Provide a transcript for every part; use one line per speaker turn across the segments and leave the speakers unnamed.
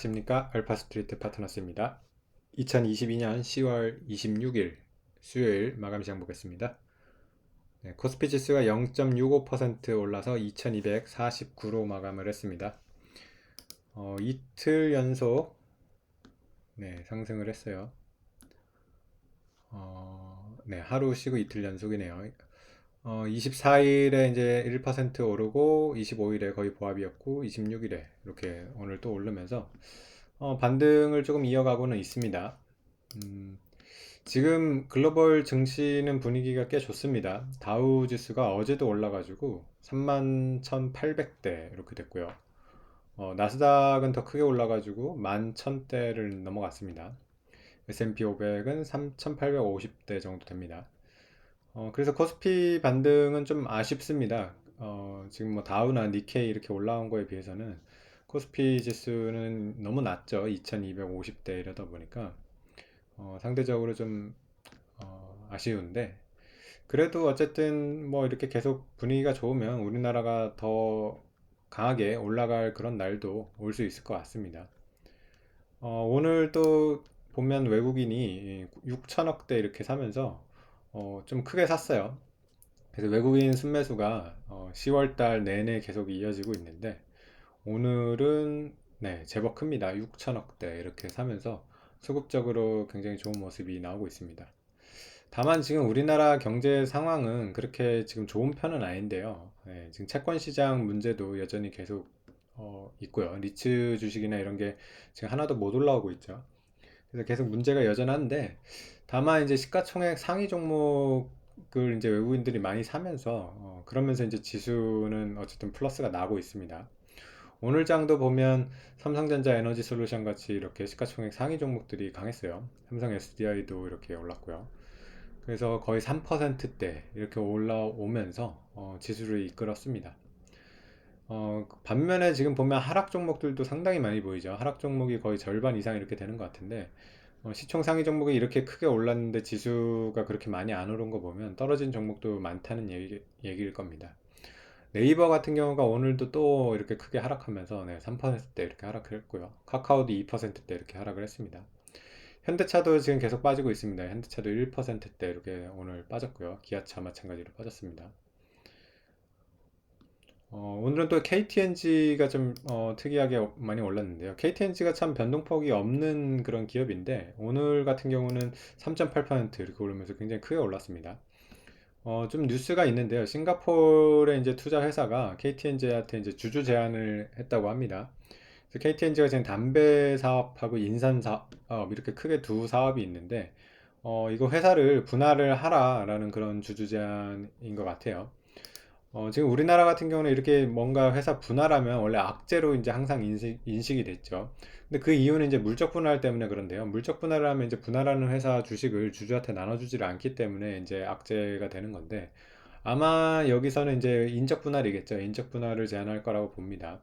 안녕하십니까, 알파스트리트 파트너스입니다. 2022년 10월 26일 수요일 마감 시장 보겠습니다. 네, 코스피 지수가 0.65% 올라서 2249로 마감을 했습니다. 이틀 연속 상승을 했어요. 네, 하루 쉬고 이틀 연속이네요. 24일에 이제 1% 오르고 25일에 거의 보합이었고 26일에 이렇게 오늘 또 오르면서 반등을 조금 이어가고는 있습니다. 지금 글로벌 증시는 분위기가 꽤 좋습니다. 다우 지수가 어제도 올라가지고 31,800대 이렇게 됐고요. 나스닥은 더 크게 올라가지고 11,000대를 넘어갔습니다. S&P 500은 3,850대 정도 됩니다. 그래서 코스피 반등은 좀 아쉽습니다. 지금 뭐 다우나 니케이 이렇게 올라온 거에 비해서는 코스피 지수는 너무 낮죠. 2250대 이러다 보니까 상대적으로 좀 아쉬운데, 그래도 어쨌든 뭐 이렇게 계속 분위기가 좋으면 우리나라가 더 강하게 올라갈 그런 날도 올 수 있을 것 같습니다. 오늘 또 보면 외국인이 6천억대 이렇게 사면서 좀 크게 샀어요. 그래서 외국인 순매수가 10월 달 내내 계속 이어지고 있는데, 오늘은 제법 큽니다. 6천억대 이렇게 사면서 수급적으로 굉장히 좋은 모습이 나오고 있습니다. 다만 지금 우리나라 경제 상황은 그렇게 지금 좋은 편은 아닌데요. 지금 채권 시장 문제도 여전히 계속 있고요. 리츠 주식이나 이런 게 지금 하나도 못 올라오고 있죠. 그래서 계속 문제가 여전한데, 다만 이제 시가총액 상위 종목을 이제 외국인들이 많이 사면서 그러면서 이제 지수는 어쨌든 플러스가 나고 있습니다. 오늘 장도 보면 삼성전자 에너지 솔루션 같이 이렇게 시가총액 상위 종목들이 강했어요. 삼성 SDI도 이렇게 올랐고요. 그래서 거의 3%대 이렇게 올라오면서 지수를 이끌었습니다. 반면에 지금 보면 하락 종목들도 상당히 많이 보이죠. 하락 종목이 거의 절반 이상 이렇게 되는 것 같은데, 시총 상위 종목이 이렇게 크게 올랐는데 지수가 그렇게 많이 안 오른 거 보면 떨어진 종목도 많다는 얘기일 겁니다. 네이버 같은 경우가 오늘도 또 이렇게 크게 하락하면서 3%대 이렇게 하락했고요. 카카오도 2%대 이렇게 하락을 했습니다. 현대차도 지금 계속 빠지고 있습니다. 현대차도 1%대 이렇게 오늘 빠졌고요. 기아차 마찬가지로 빠졌습니다. 오늘은 또 KTNG가 좀 특이하게 많이 올랐는데요. KTNG가 참 변동폭이 없는 그런 기업인데, 오늘 같은 경우는 3.8% 이렇게 오르면서 굉장히 크게 올랐습니다. 좀 뉴스가 있는데요. 싱가포르의 이제 투자 회사가 KTNG한테 이제 주주 제안을 했다고 합니다. 그래서 KTNG가 지금 담배 사업하고 인삼 사업 이렇게 크게 두 사업이 있는데, 이거 회사를 분할을 하라라는 그런 주주 제안인 것 같아요. 지금 우리나라 같은 경우는 이렇게 뭔가 회사 분할하면 원래 악재로 이제 항상 인식이 됐죠. 근데 그 이유는 이제 물적 분할 때문에 그런데요. 물적 분할을 하면 이제 분할하는 회사 주식을 주주한테 나눠주질 않기 때문에 이제 악재가 되는 건데, 아마 여기서는 이제 인적 분할이겠죠. 인적 분할을 제한할 거라고 봅니다.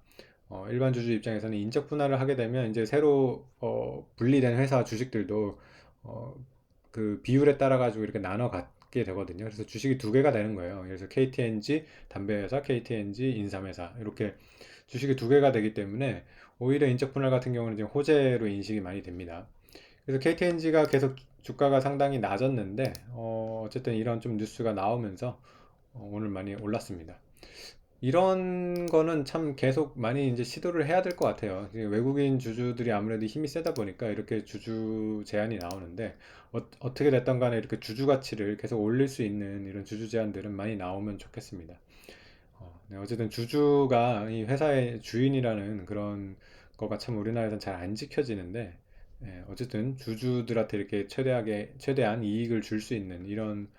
일반 주주 입장에서는 인적 분할을 하게 되면 이제 새로 분리된 회사 주식들도 어, 그 비율에 따라 가지고 이렇게 나눠 갖게 되거든요. 그래서 주식이 두 개가 되는 거예요. 그래서 KTNG 담배회사, KTNG 인삼회사 이렇게 주식이 두 개가 되기 때문에 오히려 인적 분할 같은 경우는 지금 호재로 인식이 많이 됩니다. 그래서 KTNG가 계속 주가가 상당히 낮았는데 어쨌든 이런 좀 뉴스가 나오면서 오늘 많이 올랐습니다. 이런 거는 참 계속 많이 이제 시도를 해야 될 것 같아요. 외국인 주주들이 아무래도 힘이 세다 보니까 이렇게 주주 제한이 나오는데, 떻게 됐던 간에 이렇게 주주 가치를 계속 올릴 수 있는 이런 주주 제한들은 많이 나오면 좋겠습니다. 어쨌든 주주가 이 회사의 주인이라는 그런 거가 참 우리나라에서는 잘 안 지켜지는데, 어쨌든 주주들한테 이렇게 최대한 이익을 줄 수 있는 이런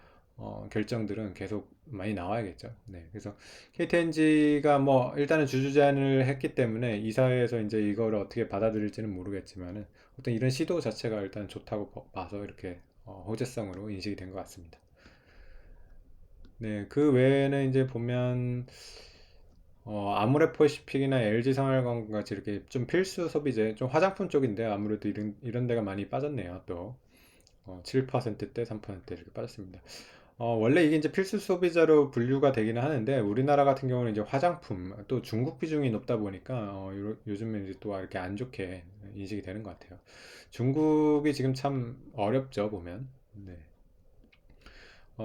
결정들은 계속 많이 나와야겠죠. 그래서 KTNG가 뭐 일단은 주주 제안을 했기 때문에 이사회에서 이제 이거를 어떻게 받아들일지는 모르겠지만은 어떤 이런 시도 자체가 일단 좋다고 봐서 이렇게 호재성으로 인식이 된 것 같습니다. 그 외에는 이제 보면 아모레퍼시픽이나 LG생활건강 같이 이렇게 좀 필수 소비재, 좀 화장품 쪽인데 아무래도 이런 데가 많이 빠졌네요. 또 7%대, 3%대 이렇게 빠졌습니다. 원래 이게 이제 필수 소비자로 분류가 되기는 하는데 우리나라 같은 경우는 이제 화장품 또 중국 비중이 높다 보니까 요즘에 이제 또 이렇게 안 좋게 인식이 되는 것 같아요. 중국이 지금 참 어렵죠 보면. 네.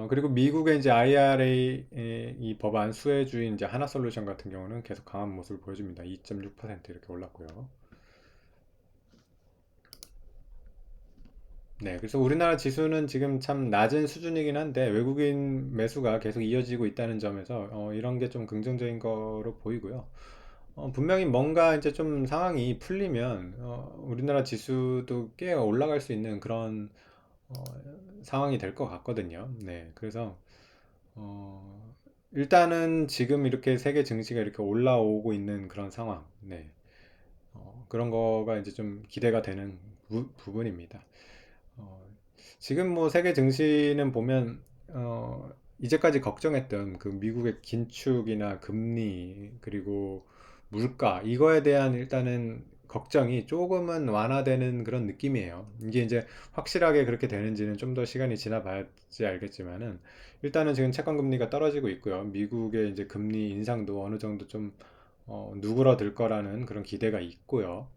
그리고 미국의 이제 IRA 이 법안 수혜주인 이제 하나솔루션 같은 경우는 계속 강한 모습을 보여줍니다. 2.6% 이렇게 올랐고요. 네, 그래서 우리나라 지수는 지금 참 낮은 수준이긴 한데 외국인 매수가 계속 이어지고 있다는 점에서 이런 게 좀 긍정적인 거로 보이고요. 분명히 뭔가 이제 좀 상황이 풀리면 우리나라 지수도 꽤 올라갈 수 있는 그런 어, 상황이 될 것 같거든요. 네, 그래서 일단은 지금 이렇게 세계 증시가 이렇게 올라오고 있는 그런 상황, 네, 그런 거가 이제 좀 기대가 되는 부분입니다. 어, 지금 뭐 세계 증시는 보면 이제까지 걱정했던 그 미국의 긴축이나 금리 그리고 물가 이거에 대한 일단은 걱정이 조금은 완화되는 그런 느낌이에요. 이게 이제 확실하게 그렇게 되는지는 좀 더 시간이 지나봐야지 알겠지만은 일단은 지금 채권 금리가 떨어지고 있고요. 미국의 이제 금리 인상도 어느 정도 좀 누그러들 거라는 그런 기대가 있고요.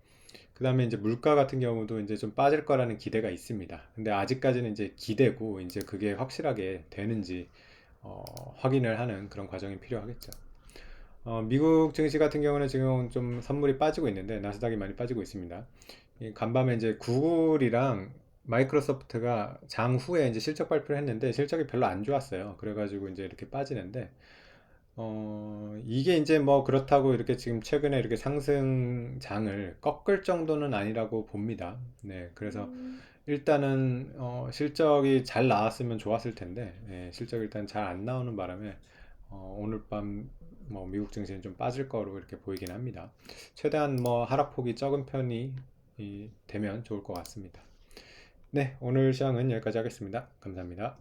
그 다음에 이제 물가 같은 경우도 이제 좀 빠질 거라는 기대가 있습니다. 근데 아직까지는 이제 기대고 이제 그게 확실하게 되는지 확인을 하는 그런 과정이 필요하겠죠. 미국 증시 같은 경우는 지금 좀 선물이 빠지고 있는데 나스닥이 많이 빠지고 있습니다. 간밤에 이제 구글이랑 마이크로소프트가 장 후에 이제 실적 발표를 했는데 실적이 별로 안 좋았어요. 그래가지고 이제 이렇게 빠지는데 이게 이제 뭐 그렇다고 이렇게 지금 최근에 이렇게 상승장을 꺾을 정도는 아니라고 봅니다. 네, 그래서 일단은 실적이 잘 나왔으면 좋았을 텐데 실적이 일단 잘 안 나오는 바람에 오늘 밤 뭐 미국 증시는 좀 빠질 거로 이렇게 보이긴 합니다. 최대한 뭐 하락폭이 적은 편이 되면 좋을 것 같습니다. 네, 오늘 시황은 여기까지 하겠습니다. 감사합니다.